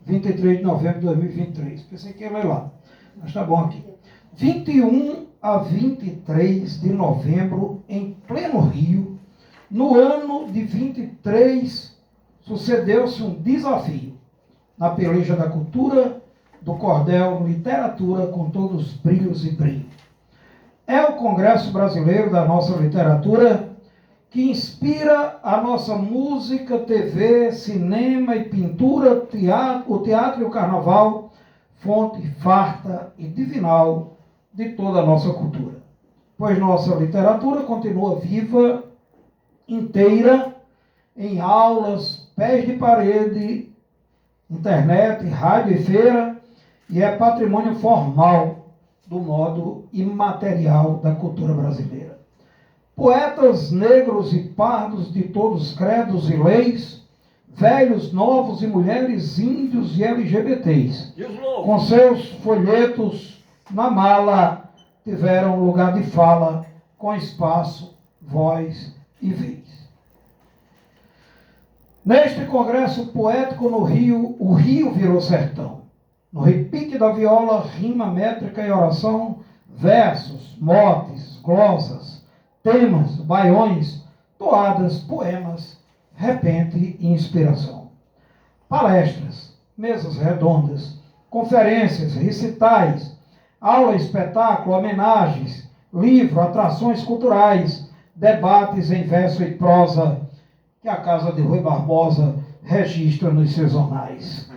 23 de novembro de 2023. Pensei que ia ler lá, mas está bom aqui. 21 a 23 de novembro, em pleno Rio, no ano de 23, sucedeu-se um desafio na peleja da cultura, do cordel, literatura com todos os brilhos e brilho. É o Congresso Brasileiro da nossa literatura que inspira a nossa música, TV, cinema e pintura, o teatro e o carnaval, fonte farta e divinal de toda a nossa cultura. Pois nossa literatura continua viva, inteira, em aulas, pés de parede, internet, rádio e feira, e é patrimônio formal do modo imaterial da cultura brasileira. Poetas negros e pardos de todos credos e leis, velhos, novos e mulheres, índios e LGBTs, com seus folhetos na mala, tiveram lugar de fala, com espaço, voz e vez. Neste congresso poético no Rio, o Rio virou sertão. No repique da viola, rima métrica e oração, versos, motes, glosas, temas, baiões, toadas, poemas, repente e inspiração. Palestras, mesas redondas, conferências, recitais, aula, espetáculo, homenagens, livro, atrações culturais, debates em verso e prosa, que a Casa de Rui Barbosa registra nos seus jornais.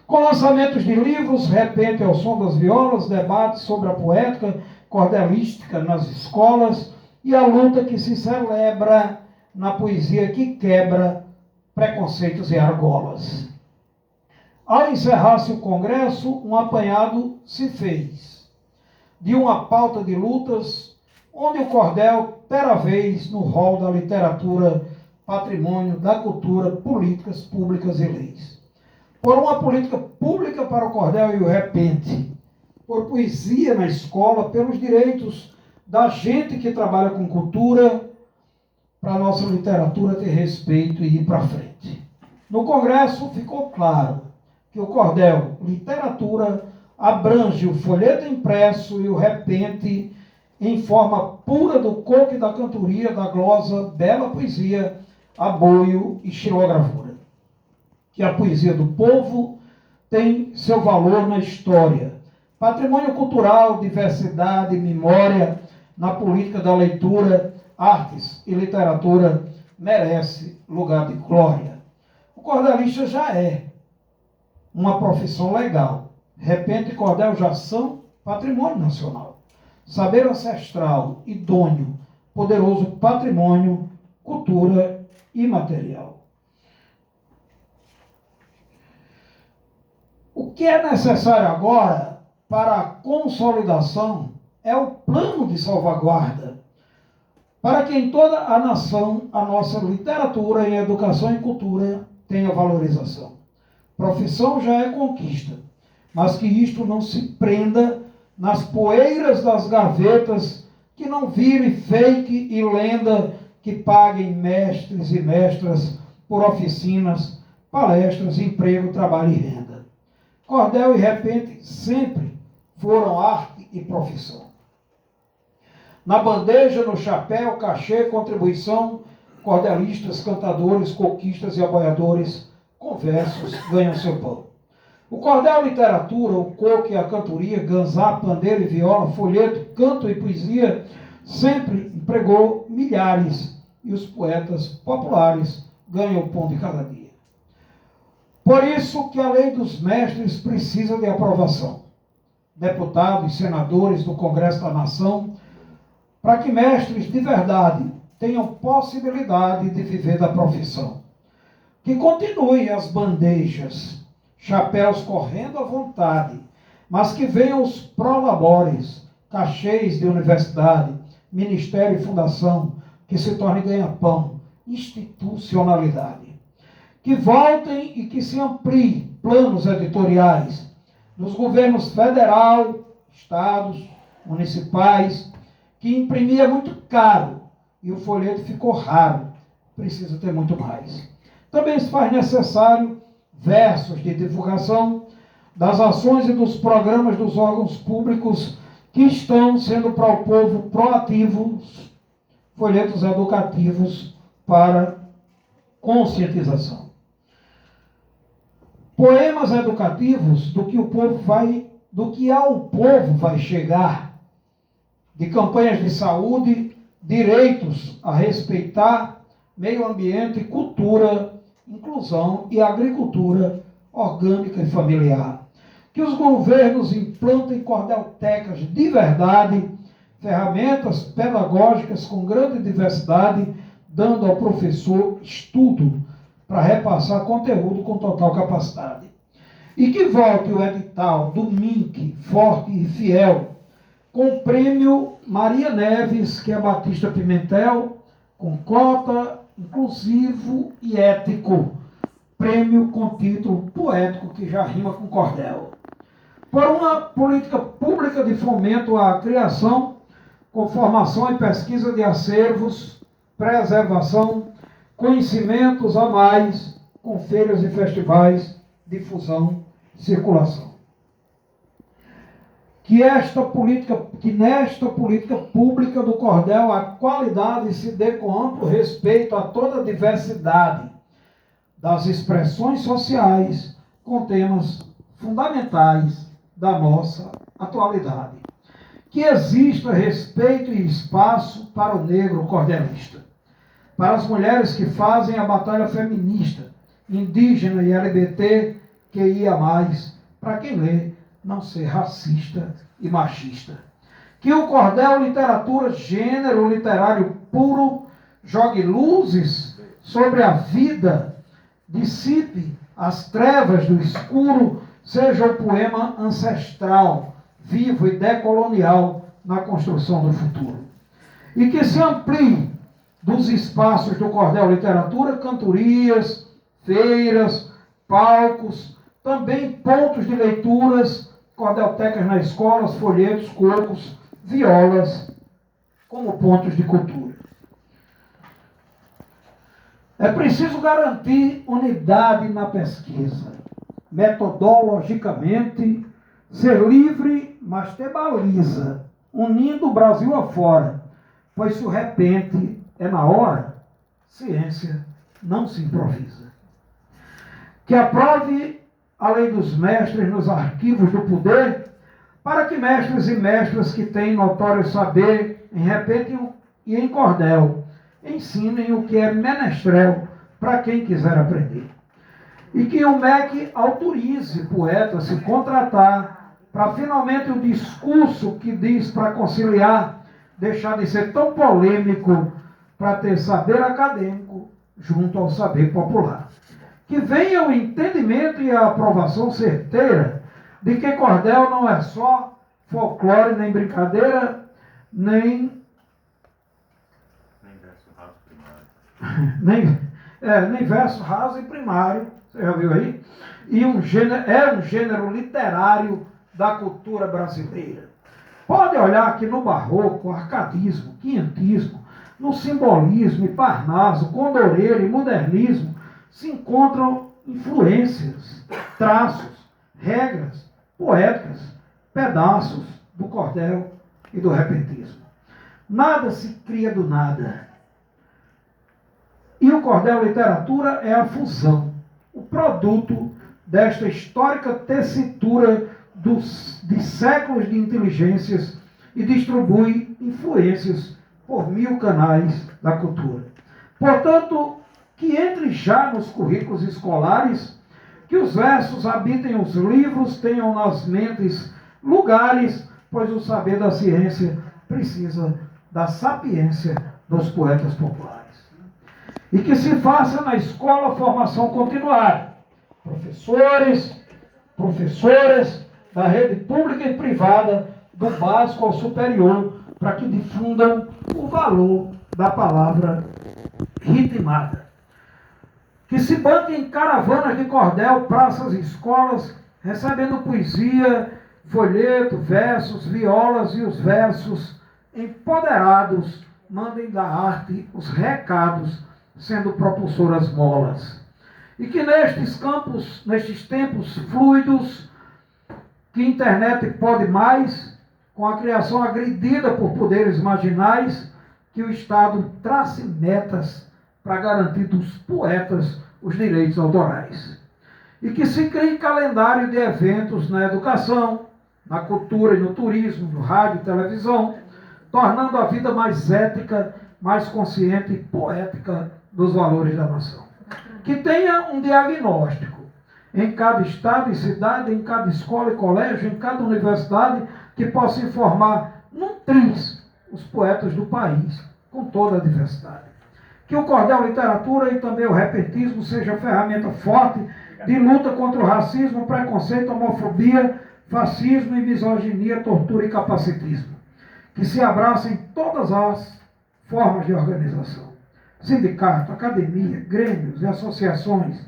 Com lançamentos de livros, repente ao som das violas, debates sobre a poética cordelística nas escolas e a luta que se celebra na poesia que quebra preconceitos e argolas. Ao encerrar-se o congresso, um apanhado se fez de uma pauta de lutas, onde o cordel terá vez no rol da literatura, patrimônio da cultura, políticas públicas e leis. Por uma política pública para o cordel e o repente, por poesia na escola, pelos direitos da gente que trabalha com cultura, para a nossa literatura ter respeito e ir para frente. No congresso ficou claro que o cordel, literatura, abrange o folheto impresso e o repente em forma pura do coque da cantoria, da glosa, bela poesia, aboio e xilogravura. Que a poesia do povo tem seu valor na história. Patrimônio cultural, diversidade, memória, na política da leitura, artes e literatura, merece lugar de glória. O cordelista já é uma profissão legal. Repente e cordel já são patrimônio nacional. Saber ancestral, idôneo, poderoso patrimônio, cultura imaterial. O que é necessário agora para a consolidação é o plano de salvaguarda, para que em toda a nação a nossa literatura em educação e cultura tenha valorização. Profissão já é conquista, mas que isto não se prenda nas poeiras das gavetas, que não vire fake e lenda, que paguem mestres e mestras por oficinas, palestras, emprego, trabalho e renda. Cordel e repente sempre foram arte e profissão. Na bandeja, no chapéu, cachê, contribuição, cordelistas, cantadores, coquistas e aboiadores, com versos, ganham seu pão. O cordel, literatura, o coque, a cantoria, ganzá, pandeiro e viola, folheto, canto e poesia, sempre empregou milhares, e os poetas populares ganham o pão de cada dia. Por isso que a lei dos mestres precisa de aprovação. Deputados e senadores do Congresso da Nação, para que mestres de verdade tenham possibilidade de viver da profissão. Que continuem as bandejas, chapéus correndo à vontade, mas que venham os prolabores, cachês de universidade, ministério e fundação, que se torne ganha-pão, institucionalidade. Que voltem e que se ampliem planos editoriais nos governos federal, estados, municipais, que imprimia muito caro e o folheto ficou raro, precisa ter muito mais. Também se faz necessário versos de divulgação das ações e dos programas dos órgãos públicos que estão sendo para o povo proativos, folhetos educativos para conscientização. Poemas educativos do que ao povo vai chegar, de campanhas de saúde, direitos a respeitar, meio ambiente, cultura, inclusão e agricultura orgânica e familiar. Que os governos implantem cordeltecas de verdade, ferramentas pedagógicas com grande diversidade, dando ao professor estudo para repassar conteúdo com total capacidade. E que volte o edital do MINC, forte e fiel, com o prêmio Maria Neves, que é Batista Pimentel, com cota, inclusivo e ético. Prêmio com título poético, que já rima com cordel. Por uma política pública de fomento à criação, com formação e pesquisa de acervos, preservação, conhecimentos a mais, com feiras e festivais, difusão, circulação. Que nesta política pública do cordel a qualidade se dê com amplo respeito a toda a diversidade das expressões sociais com temas fundamentais da nossa atualidade. Que exista respeito e espaço para o negro cordelista, para as mulheres que fazem a batalha feminista, indígena e LGBT, que ia mais, para quem lê, não ser racista e machista. Que o cordel literatura, gênero literário puro, jogue luzes sobre a vida, dissipe as trevas do escuro, seja o poema ancestral, vivo e decolonial na construção do futuro. E que se amplie dos espaços do cordel literatura, cantorias, feiras, palcos, também pontos de leituras, cordeltecas nas escolas, folhetos, cocos, violas, como pontos de cultura. É preciso garantir unidade na pesquisa, metodologicamente, ser livre, mas ter baliza, unindo o Brasil afora, pois se o repente é na hora, ciência não se improvisa. Que aprove a lei dos mestres nos arquivos do poder, para que mestres e mestras que têm notório saber, em repente e em cordel, ensinem o que é menestrel para quem quiser aprender. E que o MEC autorize poeta a se contratar para finalmente o discurso que diz para conciliar deixar de ser tão polêmico para ter saber acadêmico junto ao saber popular. Que venha o entendimento e a aprovação certeira de que cordel não é só folclore, nem brincadeira, nem verso raso primário. nem verso raso e primário, você já viu aí? E um gênero literário da cultura brasileira. Pode olhar que no barroco, arcadismo, quinhentismo, no simbolismo, Parnaso, condoreiro e modernismo se encontram influências, traços, regras poéticas, pedaços do cordel e do repentismo. Nada se cria do nada. E o cordel literatura é a fusão, o produto desta histórica tessitura de séculos de inteligências e distribui influências por 1000 canais da cultura. Portanto, que entre já nos currículos escolares, que os versos habitem os livros, tenham nas mentes lugares, pois o saber da ciência precisa da sapiência dos poetas populares. E que se faça na escola formação continuada. Professoras da rede pública e privada, do básico ao superior, para que difundam o valor da palavra ritmada. Que se banquem caravanas de cordel, praças e escolas, recebendo poesia, folheto, versos, violas e os versos empoderados mandem da arte os recados, sendo propulsoras molas. E que nestes tempos fluidos, que a internet pode mais, com a criação agredida por poderes marginais, que o Estado trace metas para garantir dos poetas os direitos autorais. E que se crie calendário de eventos na educação, na cultura e no turismo, no rádio e televisão, tornando a vida mais ética, mais consciente e poética dos valores da nação. Que tenha um diagnóstico em cada estado e cidade, em cada escola e colégio, em cada universidade, que possa informar num triz os poetas do país, com toda a diversidade. Que o cordel literatura e também o repentismo seja ferramenta forte de luta contra o racismo, preconceito, homofobia, fascismo e misoginia, tortura e capacitismo. Que se abracem todas as formas de organização. Sindicato, academia, grêmios e associações,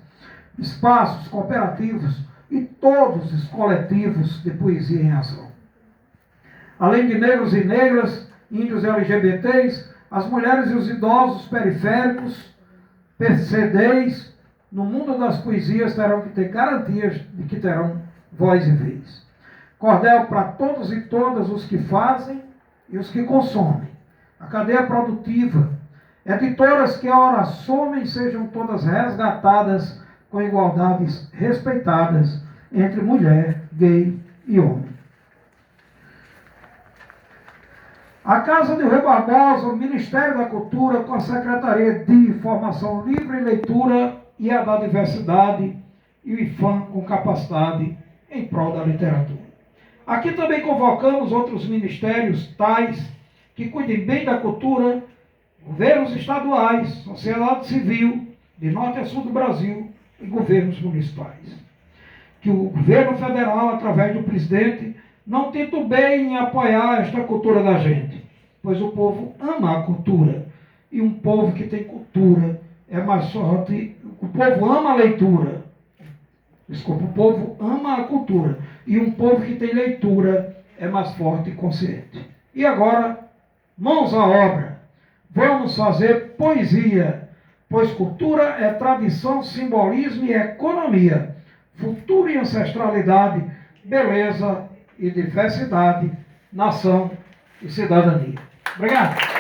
espaços cooperativos e todos os coletivos de poesia em ação. Além de negros e negras, índios e LGBTs, as mulheres e os idosos periféricos, PCDs, no mundo das poesias terão que ter garantias de que terão voz e vez. Cordel para todos e todas os que fazem e os que consomem. A cadeia produtiva. Editoras que a hora somem sejam todas resgatadas com igualdades respeitadas entre mulher, gay e homem. A Casa de Rui Barbosa, o Ministério da Cultura, com a Secretaria de Informação Livre e Leitura e a da Diversidade, e o IFAM com capacidade em prol da literatura. Aqui também convocamos outros ministérios, tais que cuidem bem da cultura, governos estaduais, sociedade civil, de norte a sul do Brasil, e governos municipais. Que o governo federal, através do presidente, não titubeie em apoiar esta cultura da gente, pois o povo ama a cultura, e um povo que tem cultura é mais forte. O povo ama a leitura. Desculpa, o povo ama a cultura, e um povo que tem leitura é mais forte e consciente. E agora, mãos à obra. Vamos fazer poesia, pois cultura é tradição, simbolismo e economia, futuro e ancestralidade, beleza e diversidade, nação e cidadania. Obrigado.